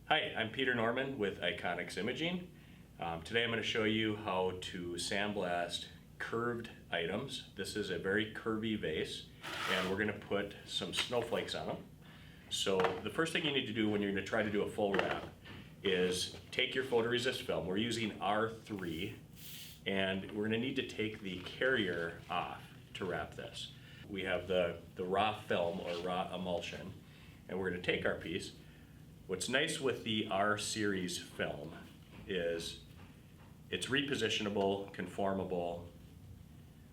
Hi, I'm Peter Norman with IKONICS Imaging. Today I'm going to show you how to sandblast curved items. This is a very curvy vase, and we're going to put some snowflakes on them. So the first thing you need to do when you're going to try to do a full wrap is take your photoresist film. We're using R3, and we're going to need to take the carrier off to wrap this. We have the raw film or raw emulsion, and we're going to take our piece. What's nice with the R series film is it's repositionable, conformable,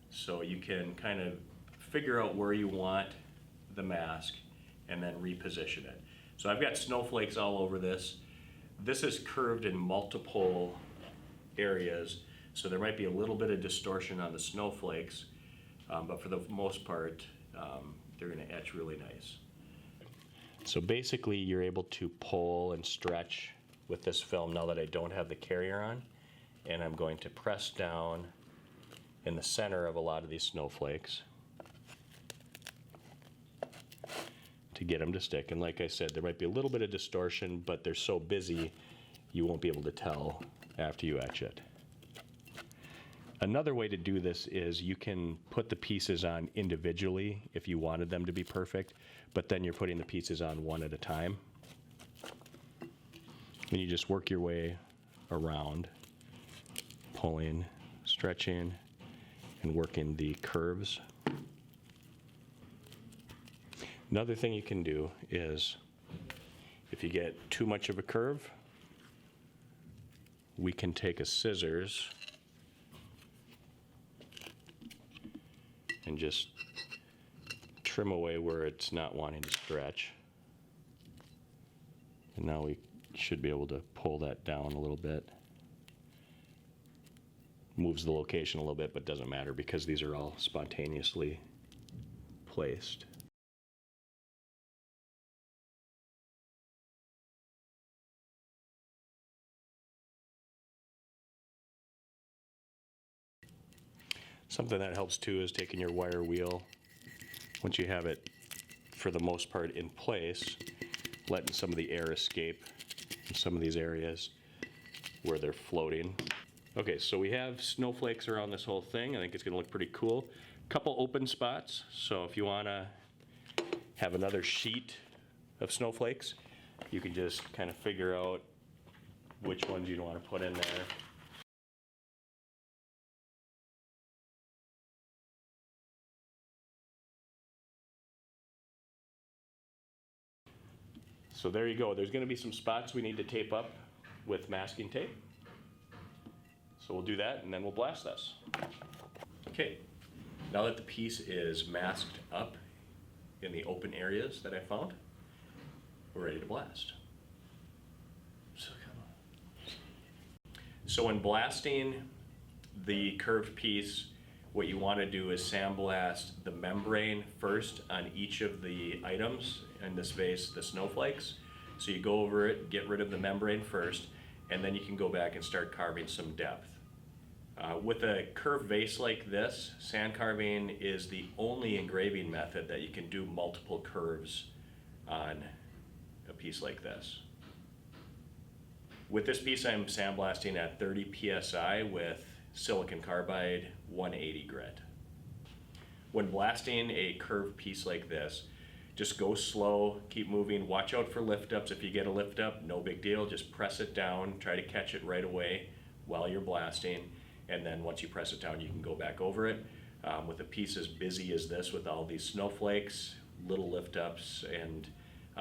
so you can kind of figure out where you want the mask and then reposition it. So I've got snowflakes all over this. This is curved in multiple areas, so there might be a little bit of distortion on the snowflakes, but for the most part, they're going to etch really nice. So basically you're able to pull and stretch with this film now that I don't have the carrier on, and I'm going to press down in the center of a lot of these snowflakes to get them to stick. And like I said, there might be a little bit of distortion, but they're so busy you won't be able to tell after you etch it. Another way to do this is you can put the pieces on individually if you wanted them to be perfect, but then you're putting the pieces on one at a time. And you just work your way around, pulling, stretching, and working the curves. Another thing you can do is, if you get too much of a curve, we can take a scissors and just trim away where it's not wanting to stretch. And now we should be able to pull that down a little bit. Moves the location a little bit, but doesn't matter because these are all spontaneously placed. Something that helps too is taking your wire wheel, once you have it for the most part in place, letting some of the air escape in some of these areas where they're floating. Okay, so we have snowflakes around this whole thing. I think it's gonna look pretty cool. Couple open spots, so if you wanna have another sheet of snowflakes, you can just kind of figure out which ones you'd wanna put in there. So there you go. There's going to be some spots we need to tape up with masking tape. So we'll do that and then we'll blast this. Okay, now that the piece is masked up in the open areas that I found, we're ready to blast. So when blasting the curved piece, what you want to do is sandblast the membrane first on each of the items, in this vase, the snowflakes. So you go over it, get rid of the membrane first, and then you can go back and start carving some depth. With a curved vase like this, sandcarving is the only engraving method that you can do multiple curves on a piece like this. With this piece, I'm sandblasting at 30 psi with silicon carbide 180 grit. When blasting a curved piece like this, just go slow, keep moving, watch out for lift ups. If you get a lift up, no big deal, just press it down, try to catch it right away while you're blasting, and then once you press it down, you can go back over it. With a piece as busy as this, with all these snowflakes, little lift ups and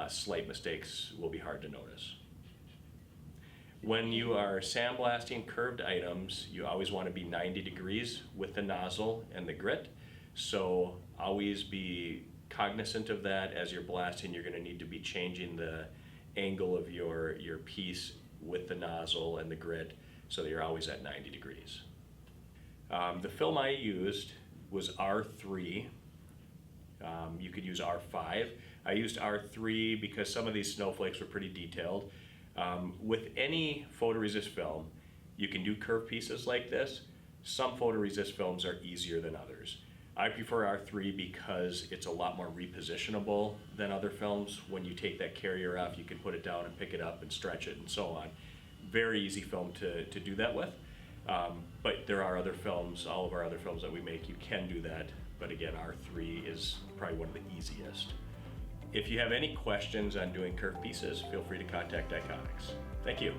slight mistakes will be hard to notice. When you are sandblasting curved items, you always want to be 90 degrees with the nozzle and the grit. So always be cognizant of that. As you're blasting, you're going to need to be changing the angle of your piece with the nozzle and the grit so that you're always at 90 degrees. The film I used was R3. You could use R5. I used R3 because some of these snowflakes were pretty detailed. With any photoresist film, you can do curved pieces like this. Some photoresist films are easier than others. I prefer R3 because it's a lot more repositionable than other films. When you take that carrier off, you can put it down and pick it up and stretch it and so on. Very easy film to do that with. But there are other films, all of our other films that we make, you can do that. But again, R3 is probably one of the easiest. If you have any questions on doing curved pieces, feel free to contact IKONICS. Thank you.